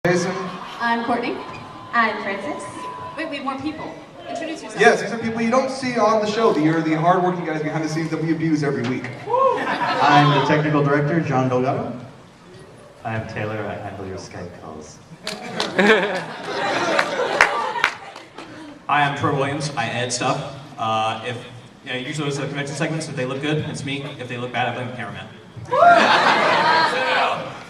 Jason. I'm Courtney. I'm Francis. Wait, we have more people. Introduce yourself. Yes, these are people you don't see on the show. You're the hard-working guys behind the scenes that we abuse every week. I'm the technical director, John Delgado. I'm Taylor. I handle your Skype calls. Hi, I'm Troy Williams. I edit stuff. Usually those are convention segments. If they look good, it's me. If they look bad, I blame the cameraman.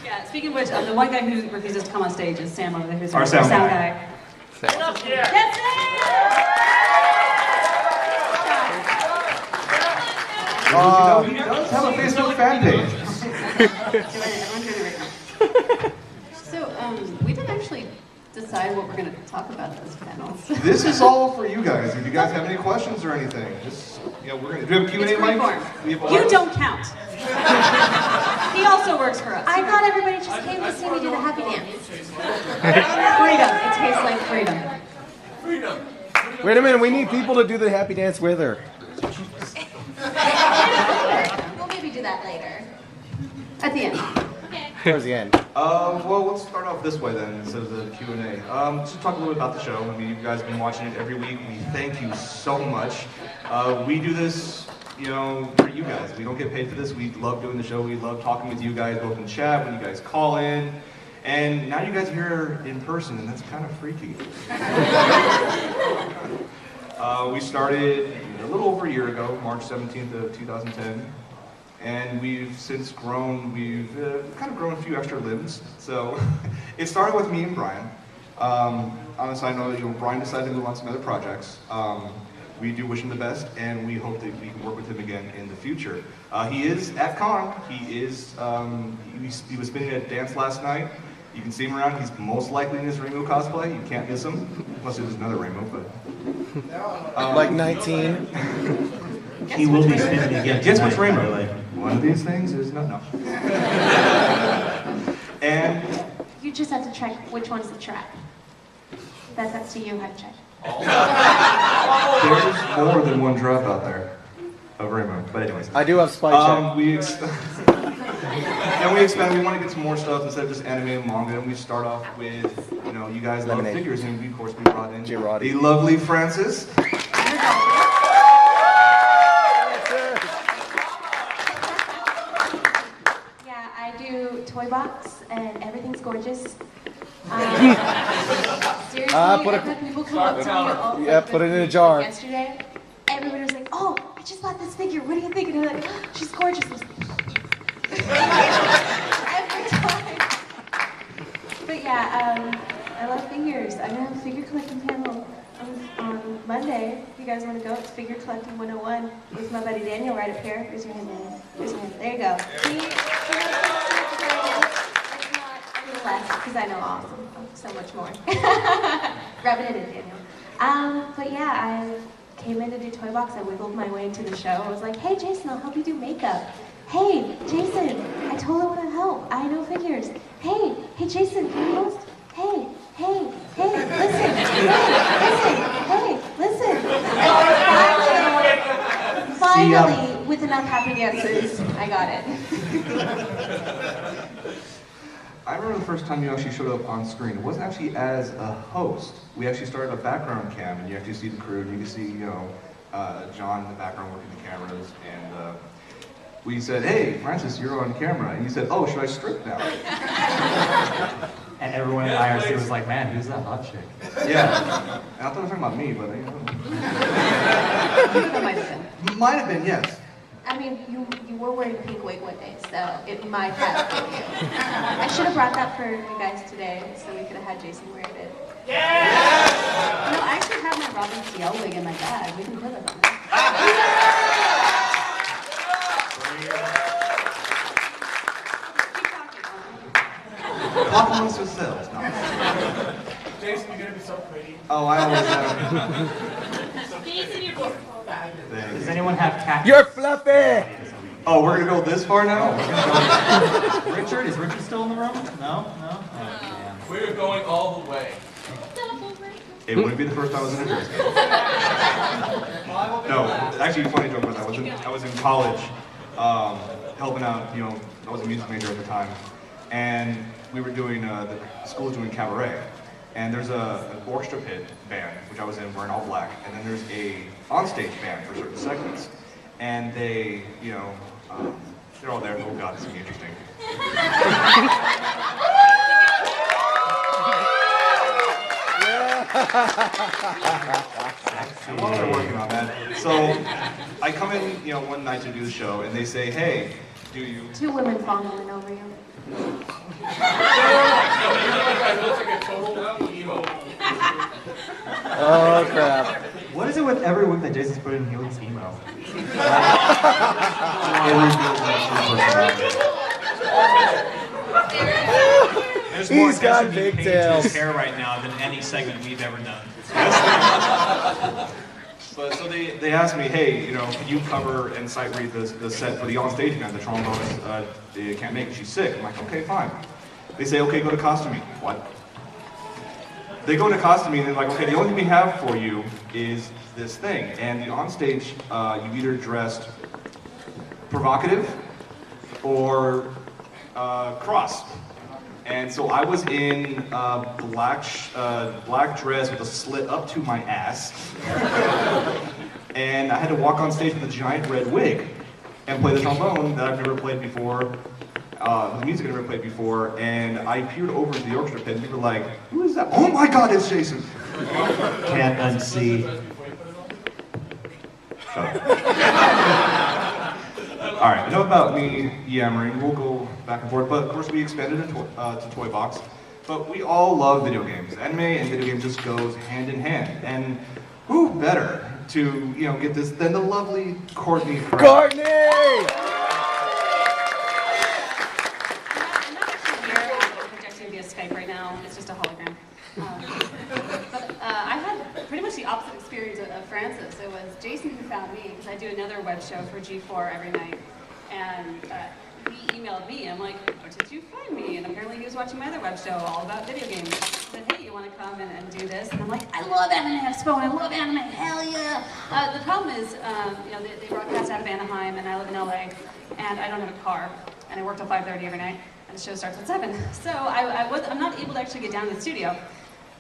Yeah, speaking of which, the one guy who refuses to come on stage is Sam over there, who's Our sound guy. That's He does have a Facebook fan page. So, we didn't actually decide what we're going to talk about at this panel. This is all for you guys. If you guys have any questions or anything, just, we're going to do a Q&A It's mic. freeform. You don't count. He also works for us. I thought everybody just came to see me do the happy dance. Freedom. It tastes like freedom. Wait a minute, we need people to do the happy dance with her. We'll maybe do that later. At the end. Towards the end. Well, let's start off this way then, instead of the Q&A. Just to talk a little bit about the show. I mean, you guys have been watching it every week. We thank you so much. We do this, for you guys. We don't get paid for this. We love doing the show. We love talking with you guys, both in chat, when you guys call in. And now you guys are here in person, and that's kind of freaky. We started a little over a year ago, March 17th of 2010. And we've since grown, we've kind of grown a few extra limbs. So it started with me and Brian. On a side note, Brian decided to move on to some other projects. We do wish him the best, and we hope that we can work with him again in the future. He is at con. He is. He was spinning at dance last night. You can see him around. He's most likely in his Rainbow cosplay. You can't miss him, unless there's another Rainbow. But Like 19. He will be spinning again. Guess which tonight, by the Rainbow? way. One of these things is no. And You just have to check which one's the trap. That's up to you how to check. there's more than one drop out there of Rainbow. But anyways. I do have spy check. We expand. We want to get some more stuff instead of just anime and manga. And we start off with, you guys love Lemonade. figures, and we, of course, we brought in Girardi. the lovely Francis. Yeah, I do toy box and everything's gorgeous. Seriously, put I've had people come up to me all, put it in a jar. Yesterday, everybody was like, "Oh, I just bought this figure. What do you think?" And they're like, oh, "She's gorgeous." Every time. But yeah, I love figures. I'm gonna have a figure collecting panel on Monday. If you guys want to go, it's Figure Collecting 101 with my buddy Daniel right up here. Raise your hand, Daniel. Raise your hand. There you go. Less, because I know so much more. Rubbing it in, Daniel. But yeah, I came in to do Toy Box. I wiggled my way into the show. I was like, "Hey, Jason, I'll help you do makeup." "Hey, Jason, I totally want to help. I know figures." Hey, Jason, can you host? Hey, listen. Hey, listen. And finally, with enough happy dances, I got it. I remember the first time you actually showed up on screen. It wasn't actually as a host. We actually started a background cam, and you actually see the crew, and you can see, John in the background working the cameras, and we said, "Hey, Francis, you're on camera," and you said, "Oh, should I strip now?" And everyone in IRC was like, "Man, who's that hot chick?" Yeah. And I thought it was talking about me, but That might have been. might have been, yes. I mean, you were wearing a pink wig one day, so it might have been you. I should have brought that for you guys today, so we could have had Jason wear it. No, I actually have my Robin CL wig in my bag. We can put it on there. Keep talking. Talk amongst yourselves. No. Jason, you're gonna be so pretty. Oh, I always am. Jason, you're beautiful. Does anyone have cactus? You're fluffy! Oh, we're gonna go this far now? Richard? Is Richard still in the room? No? Oh, man. We're going all the way. It wouldn't be the first time I was in a dress code. No, actually, funny joke about that. I was in college, helping out. I was a music major at the time, and we were doing, the school was doing cabaret. And there's an orchestra pit band, which I was in wearing all black, and then there's a onstage band for certain segments. And they, you know, they're all there. Oh God, this is gonna be interesting. And while they're working on that, so I come in, you know, one night to do the show, and they say, "Hey, do you?" Two women fawning over you. Oh crap. What is it with every week that Jason's put in Healy's email? There's more He's got attention being paid to pigtails. his hair right now than any segment we've ever done. But so they asked me, hey, you know, can you cover and sight read the set for the onstage band? The trombonist they can't make it, she's sick. I'm like, okay, fine. They say, okay, go to costuming. What? They go to costuming and they're like, okay, the only thing we have for you is this thing. And the onstage, you either dressed provocative or cross. And so I was in black dress with a slit up to my ass. And I had to walk on stage with a giant red wig and play the trombone that I've never played before, the music I've never played before. And I peered over to the orchestra pit and people were like, who is that? Oh my God, it's Jason. Can't unsee. Shut up. All right, enough about me yammering. We'll go back and forth, but of course we expanded to Toy Box. But we all love video games. Anime and video games just goes hand in hand. And who better to, you know, get this than the lovely Courtney. Courtney! I'm not actually here. I'm projecting via Skype right now. It's just a hologram. But I had pretty much the opposite experience of Francis. It was Jason who found me, because I do another web show for G4 every night. And he emailed me. I'm like, where did you find me? And apparently he was watching my other web show all about video games. He said, hey, you want to come and do this? And I'm like, I love Anime Expo and I love anime, hell yeah! The problem is, you know, they broadcast out of Anaheim and I live in LA, and I don't have a car, and I work till 5:30 every night, and the show starts at 7. So I'm not able to actually get down to the studio.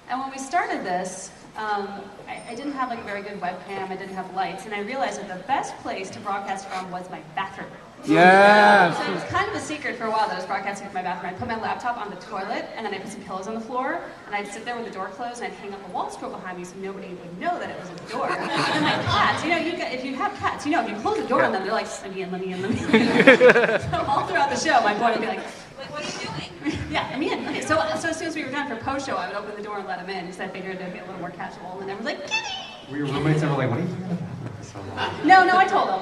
And when we started this, I didn't have like a very good webcam, I didn't have lights, and I realized that the best place to broadcast from was my bathroom. Yes. So it was kind of a secret for a while that I was broadcasting from my bathroom. I'd put my laptop on the toilet, and then I'd put some pillows on the floor, and I'd sit there with the door closed, and I'd hang up a wall scroll behind me so nobody would know that it was a door. And my cats, you know, if you have cats, you know, if you close the door on them, they're like, let me in, let me in, let me in. So all throughout the show, my boy would be like, what are you doing? Yeah, I'm in. Okay, so as soon as we were done for post-show, I would open the door and let him in, because I figured it'd be a little more casual, and everyone's like, kitty! Were your roommates ever like, what are you doing in the bathroom for so long? No, I told him.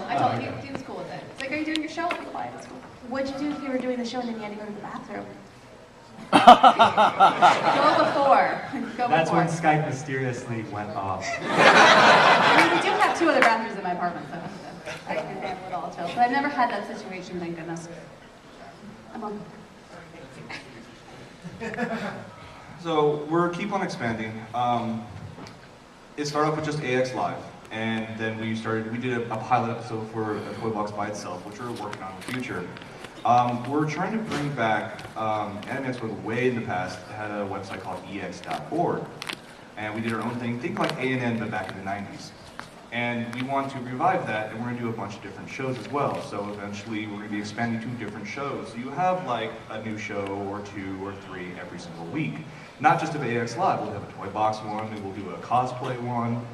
He was cool with it. It's like, are you doing your show? I'll be quiet. It's cool. What'd you do if you were doing the show and then you had to go to the bathroom? Go before. Go That's before. when Skype mysteriously went off. I mean, we do have 2 other bathrooms in my apartment, so I can handle it all too. But I've never had that situation, thank goodness. I'm on. So we're keep on expanding. It started off with just AX Live, and then we did a pilot episode for a Toy Box by itself, which we're working on in the future. We're trying to bring back, Anime Expo way in the past had a website called ex.org, and we did our own thing, think like A&N but back in the 90s. And we want to revive that, and we're going to do a bunch of different shows as well. So eventually we're going to be expanding to different shows. So you have like a new show or 2 or 3 every single week. Not just of AX Live, we'll have a Toy Box one, maybe we'll do a cosplay one.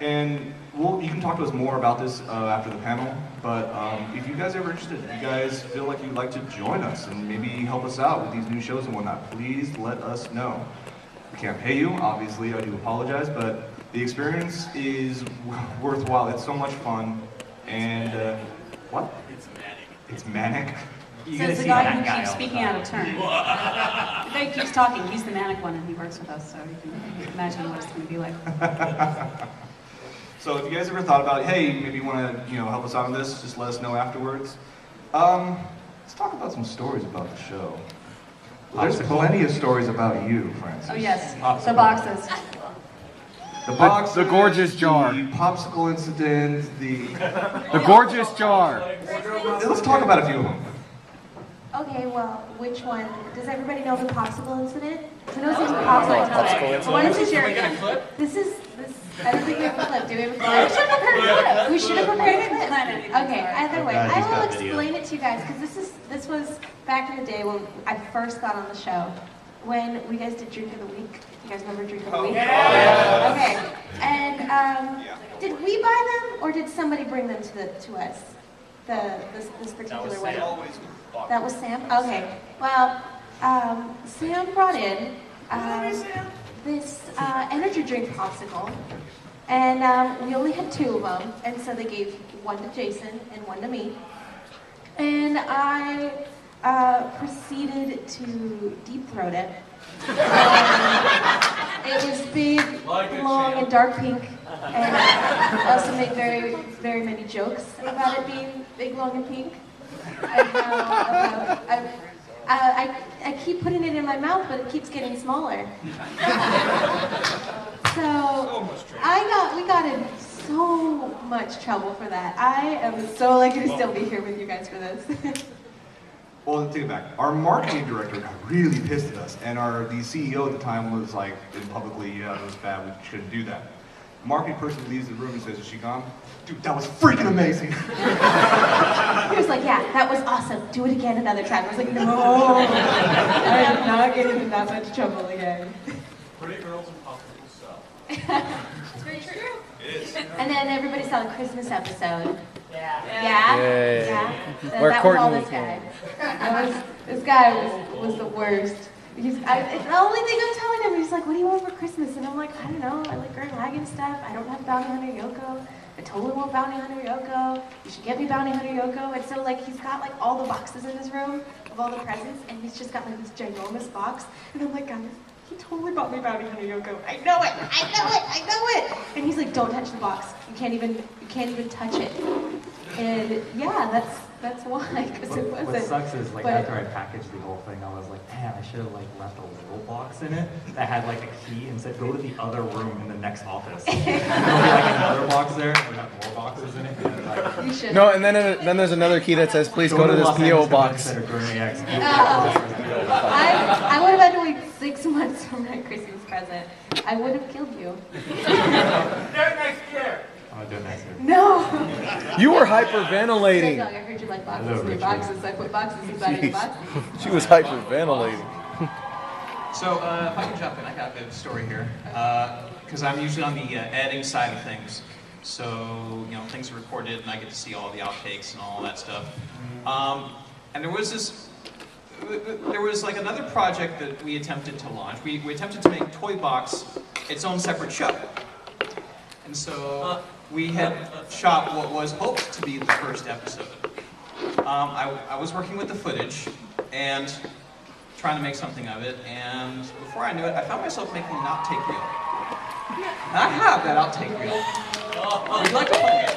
And you can talk to us more about this after the panel, but if you guys are ever interested, if you guys feel like you'd like to join us and maybe help us out with these new shows and whatnot, please let us know. We can't pay you, obviously, I do apologize, but the experience is worthwhile. It's so much fun, and what? It's manic. So it's the guy who keeps speaking out of turn. The guy who keeps talking, he's the manic one, and he works with us, so you can imagine what it's going to be like. So if you guys ever thought about, hey, maybe you want to, help us out on this, just let us know afterwards. Let's talk about some stories about the show. There's plenty of stories about you, Francis. Oh yes, the boxes. The box, The gorgeous jar. the popsicle incident, The gorgeous jar. Let's talk about a few of them. Okay, well, which one? Does everybody know the popsicle incident? Who knows the popsicle incident? Why don't you share it again? This. I don't think we have a clip. Do we have a clip? We should have prepared a clip. Okay, either way, I will explain it to you guys because this was back in the day when I first got on the show. When we guys did Drink of the Week. You guys remember Drink of the Week? Yeah. Okay. And did we buy them or did somebody bring them to us? This particular way. That was Sam? Okay. Well, Sam brought in this energy drink popsicle, and we only had 2 of them, and so they gave one to Jason and one to me. And I proceeded to deep throat it. It was big, long, and dark pink, and I also made very, very many jokes about it being big, long, and pink. And I keep putting it in my mouth, but it keeps getting smaller. So we got in so much trouble for that. I am so lucky to still be here with you guys for this. Well, take it back. Our marketing director got really pissed at us, and the CEO at the time was like, publicly, yeah, it was bad, we shouldn't do that. The marketing person leaves the room and says, is she gone? Dude, that was freaking amazing. He was like, yeah, that was awesome. Do it again another time. I was like, no, I'm not getting in that much trouble again. Pretty girls and popsicles sell. That's very true. It is. And then everybody saw the Christmas episode. Yeah. Where That was all Courtney this guy. This guy was the worst. It's the only thing I'm telling him. He's like, what do you want for Christmas? And I'm like, I don't know. I like Gurren Lagann stuff. I don't have Bounty Hunter Yoko. I totally want Bounty Hunter Yoko. You should get me Bounty Hunter Yoko. And so like he's got like all the boxes in his room of all the presents, and he's just got like this ginormous box. And I'm like, guys, he totally bought me Bounty Hunter Yoko. I know it. And he's like, don't touch the box. You can't even touch it. And yeah, that's why, because it wasn't. What sucks is like but, after I packaged the whole thing, I was like, damn, I should have like left a little box in it that had like a key and said, go to the other room in the next office. There'll be like another box there, and we have more boxes in it. And like, You should. No, and then there's another key that says, please go to this Los PO Angeles box. Center, Gurney X. I would have had to wait 6 months for my Christmas present. I would have killed you. Next year. I'm gonna do it next year. No. You were Dog, hyperventilating. I heard you like boxes Hello, in your Richard. boxes. I put boxes inside of your boxes. She was hyperventilating. So if I can jump in, I got a bit of a story here. Because I'm usually on the editing side of things. So, things are recorded and I get to see all the outtakes and all that stuff. And there was like another project that we attempted to launch. We attempted to make Toy Box its own separate show. And so we had shot what was hoped to be the first episode. I was working with the footage and trying to make something of it, and before I knew it, I found myself making an outtake reel. And I have that outtake reel. Would you like to play it?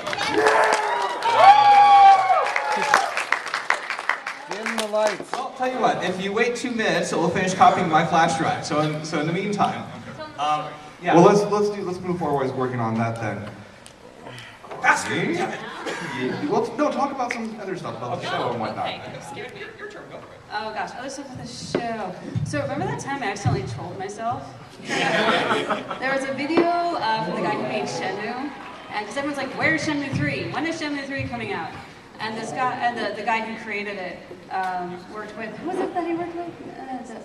Dim the lights. Well, I'll tell you what, if you wait 2 minutes, it will finish copying my flash drive. So in the meantime, yeah. Well, let's move forward with working on that then. Faster! Well, no, talk about some other stuff about the show and whatnot. Hey, you scared me. Your turn, go for it. Oh gosh, other stuff with the show. So remember that time I accidentally trolled myself? There was a video from the guy who made Shenmue, and because everyone's like, "Where's Shenmue 3? When is Shenmue 3 coming out?" And this guy, the guy who created it, worked with, who was it that he worked with?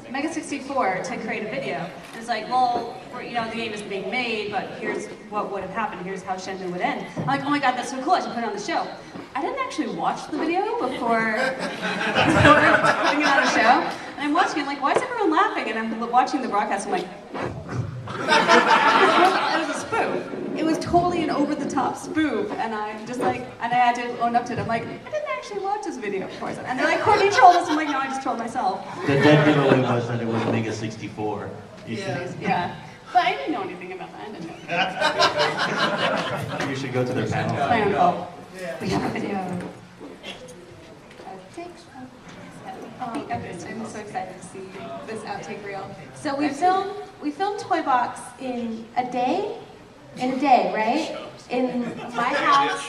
Mega 64 to create a video. And it's like, well, the game isn't being made, but here's what would have happened. Here's how Shenmue would end. I'm like, oh my god, that's so cool. I should put it on the show. I didn't actually watch the video before putting it on the show. And I'm watching it, like, why is everyone laughing? And I'm watching the broadcast, I'm like, it was a spoof. It was totally an over-the-top spoof, and I'm just like, and I had to own up to it. I'm like, I didn't actually watch this video, of course. And they're like, Courtney trolled us. I'm like, no, I just trolled myself. The dead giveaway was that it was Mega 64. Yeah. But I didn't know anything about that. I didn't know. You should go to their panel. Plan. We have a video. Okay, so I'm so excited to see this outtake reel. So we filmed Toy Box in a day, right? In my house,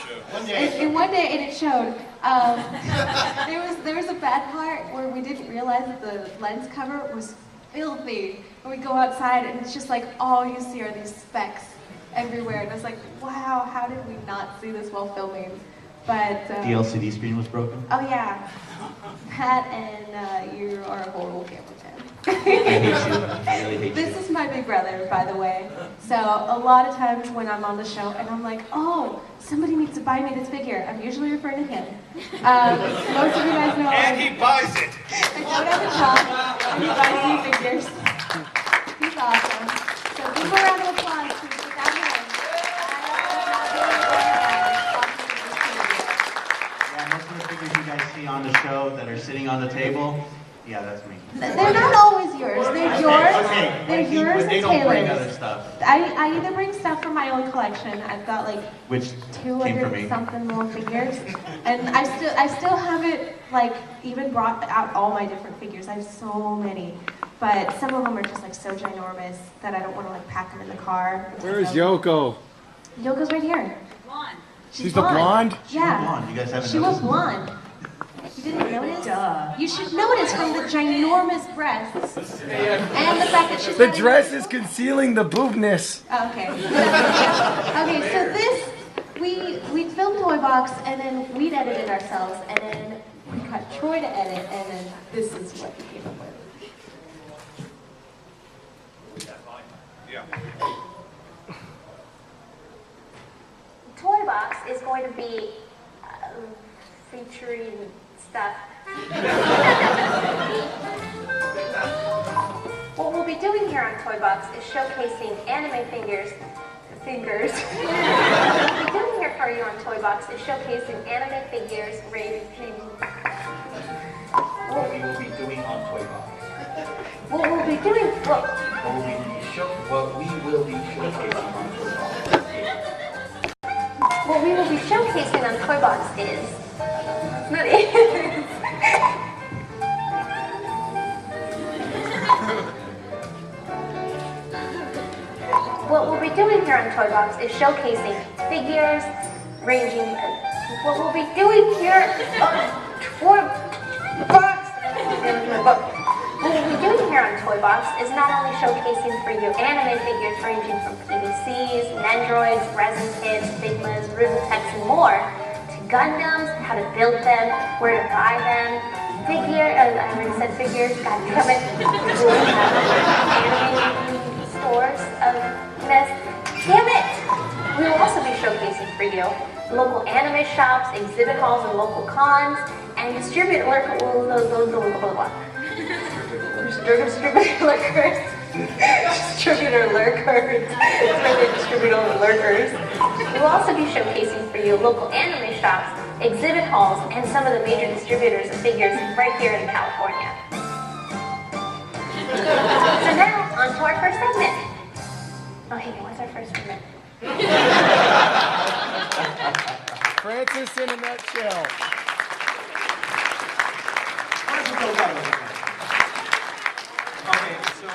in one day, and it showed. There was a bad part where we didn't realize that the lens cover was filthy. And we go outside and it's just like all you see are these specks everywhere. And it's like, wow, how did we not see this while filming? But The LCD screen was broken? oh yeah, that and you are a horrible cameraman. I hate you. I really hate This you. is my big brother, by the way. So a lot of times when I'm on the show and I'm like, oh, somebody needs to buy me this figure, I'm usually referring to him. Most of you guys know And he buys it. I don't have a job, and he buys me figures. He's awesome. So give him a round of applause, please. Without him, Yeah, most of the figures you guys see on the show that are sitting on the table, yeah, that's me. they're not always yours. They're yours. Okay, They're but yours they and don't bring other Taylor's. stuff, I either bring stuff from my own collection. I've got like which came from 200 me. something more figures, and I still haven't like even brought out all my different figures. I have so many, but some of them are just like so ginormous that I don't want to like pack them in the car. Where's Yoko? Yoko's right here. Blonde. She's the blonde? Yeah. Come on, you guys haven't She was noticed? blonde. You didn't notice? You should notice from the ginormous breasts and the fact that she's The got a- dress is concealing the boobness. Oh, okay. Okay, so this we filmed Toy Box and then we'd edit it ourselves and then we got Troy to edit and then this is what he came up with. Toy Box is going to be featuring stuff. What we'll be doing here on Toy Box is showcasing anime figures. What we'll be doing here for you on Toy Box is showcasing anime figures ranging. What we will be doing on Toy Box. What we'll be doing. What we will be showcasing on Toy Box. What we will be showcasing on Toy Box is. What we'll be doing here on Toy Box is showcasing figures ranging. What we'll be doing here on Toy Box. What we'll be doing here on Toy Box is not only showcasing for you anime figures ranging from PVCs, Nendroids, resin kits, Figmas, Rubitex, and more, to Gundams, how to build them, where to buy them, I already said figures, god damn it. Anime stores of mess. Damn it! We will also be showcasing for you local anime shops, exhibit halls, and local cons, and distributor lurkers. We will also be showcasing for you local anime shops, exhibit halls, and some of the major distributors of figures right here in California. So now, on to our first segment. Oh, hey, what's our first segment? Francis in a nutshell. Okay, so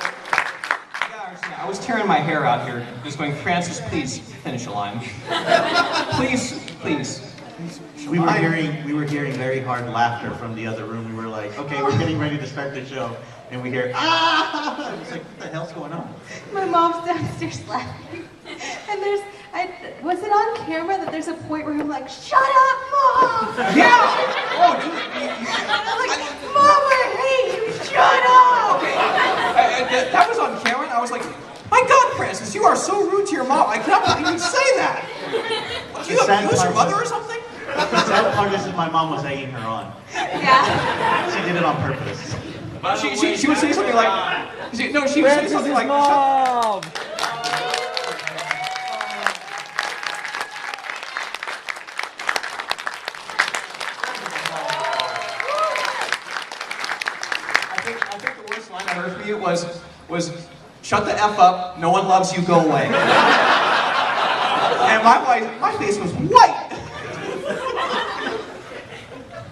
yeah, I was tearing my hair out here, just going, Francis, please finish a line. Please. We were hearing very hard laughter from the other room. We were like, okay, we're getting ready to start the show, and we hear ah! It's like, what the hell's going on? My mom's downstairs laughing. And was it on camera that there's a point where I'm like, shut up, Mom! Yeah! Oh, dude. I'm like, Mom, I hate you, shut up! That was on camera, and I was like, my God, Francis, you are so rude to your mom. I cannot believe you say that. Do you abuse your mother or something? The sad part is that my mom was egging her on. Yeah. She did it on purpose. She would say something like, she would say something like, Mom! I think the worst line I heard from you was shut the F up, no one loves you, go away. And my face was white.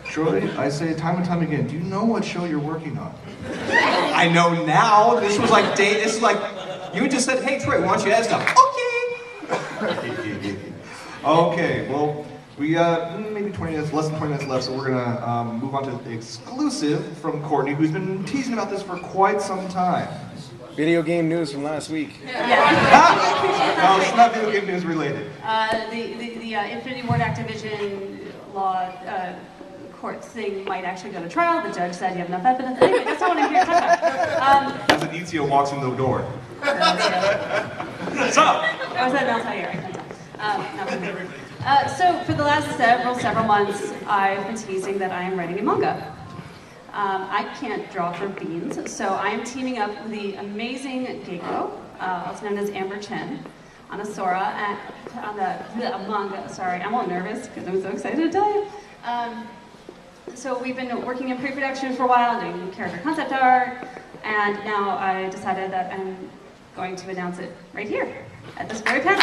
Troy, I say time and time again, do you know what show you're working on? I know now. This was like you just said, hey Troy, why don't you add stuff? Okay. Okay, well, We maybe 20 minutes, less than 20 minutes left, so we're gonna move on to the exclusive from Courtney, who's been teasing about this for quite some time. Video game news from last week. No, it's not video game news related. The Infinity Ward Activision law court thing might actually go to trial. The judge said you have enough evidence. Anyway, that's not what I'm here to talk about. As Anizio walks in the door. So, I was at Altair. So for the last several months, I've been teasing that I am writing a manga. I can't draw for beans, so I am teaming up with the amazing Geiko, also known as Amber Chen, on a Sora, and on the manga. Sorry, I'm all nervous because I'm so excited to tell you. So we've been working in pre-production for a while, doing character concept art, and now I decided that I'm going to announce it right here at this very panel.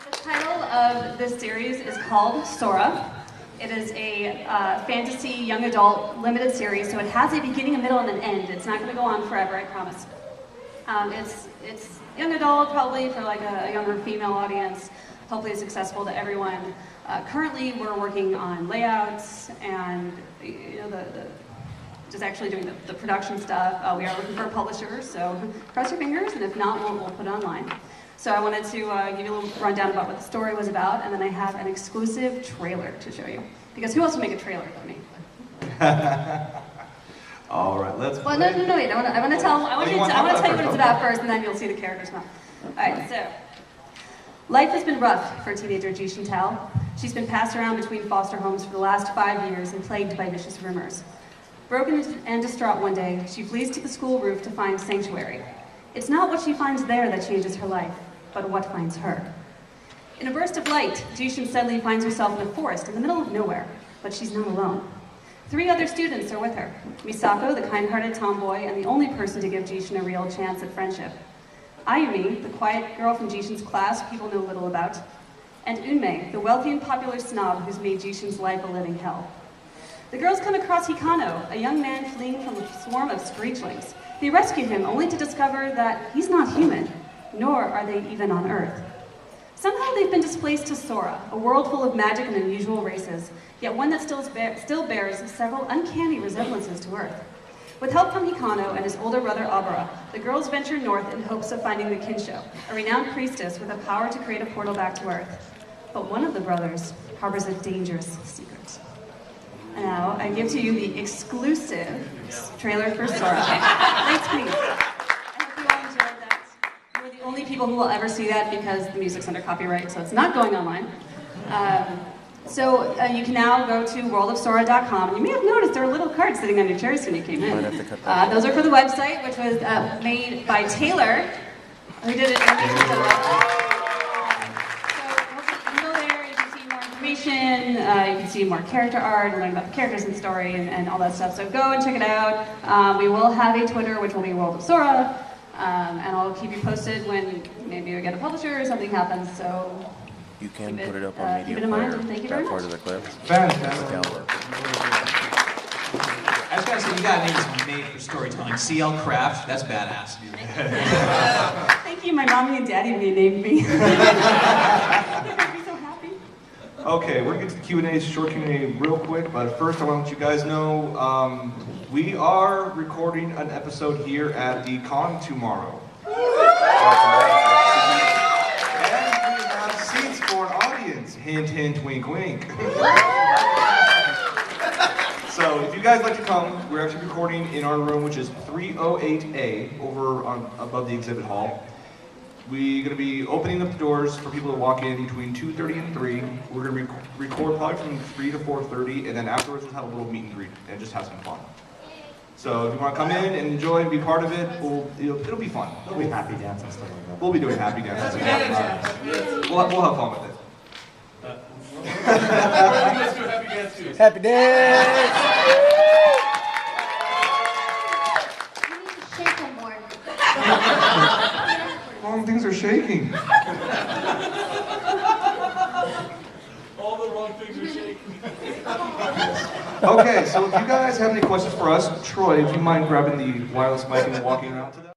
The title of this series is called Sora. It is a fantasy young adult limited series, so it has a beginning, a middle, and an end. It's not going to go on forever, I promise. It's young adult, probably for like a younger female audience. Hopefully it's accessible to everyone. Currently, we're working on layouts and just actually doing the production stuff. We are looking for a publisher, so cross your fingers, and if not, we'll put it online. So I wanted to give you a little rundown about what the story was about, and then I have an exclusive trailer to show you. Because who else would make a trailer but me? all right, let's. Well, no, wait. I want to tell you what it's about first, and then you'll see the characters now. All right, so life has been rough for teenager Ji Tao. She's been passed around between foster homes for the last 5 years and plagued by vicious rumors. Broken and distraught one day, she flees to the school roof to find sanctuary. It's not what she finds there that changes her life, but what finds her. In a burst of light, Jishin suddenly finds herself in a forest in the middle of nowhere, but she's not alone. 3 other students are with her: Misako, the kind-hearted tomboy, and the only person to give Jishin a real chance at friendship; Ayumi, the quiet girl from Jishin's class people know little about; and Unmei, the wealthy and popular snob who's made Jishin's life a living hell. The girls come across Hikano, a young man fleeing from a swarm of screechlings. They rescue him only to discover that he's not human, nor are they even on Earth. Somehow they've been displaced to Sora, a world full of magic and unusual races, yet one that still bears several uncanny resemblances to Earth. With help from Hikano and his older brother Abara, the girls venture north in hopes of finding the Kinsho, a renowned priestess with the power to create a portal back to Earth. But one of the brothers harbors a dangerous secret. And now I give to you the exclusive trailer for Sora. Thanks, please. I hope you all enjoyed that. We're the only people who will ever see that because the music's under copyright, so it's not going online. So you can now go to worldofsora.com. You may have noticed there are little cards sitting on your chairs when you came in. Those are for the website, which was made by Taylor, who did it. You can see more character art and learn about the characters and story and all that stuff. So go and check it out. We will have a Twitter, which will be World of Sora, and I'll keep you posted when maybe we get a publisher or something happens. So you can put it up on keep Media it in mind, Player, and thank you that very part much. of the clip. Fantastic. I was gonna say, you got names made for storytelling. CL Craft, that's badass. Thank you, my mommy and daddy renamed me. Okay, we're gonna get to the Q&A, short Q&A real quick, but first I want to let you guys know we are recording an episode here at the con tomorrow. And we have seats for an audience. Hint, hint, wink, wink. So if you guys like to come, we're actually recording in our room, which is 308A, over above the exhibit hall. We're going to be opening up the doors for people to walk in between 2:30 and 3. We're going to record probably from 3 to 4:30, and then afterwards we'll have a little meet and greet and just have some fun. So if you want to come in and enjoy and be part of it, it'll be fun. There'll be happy dance and stuff like that. We'll be doing happy dance. We'll have fun with it. Let's do happy dance too. Happy dance! You need to shake them more. Wrong things are shaking. All the wrong things are shaking. Okay, so if you guys have any questions for us, Troy, if you mind grabbing the wireless mic and walking around to them.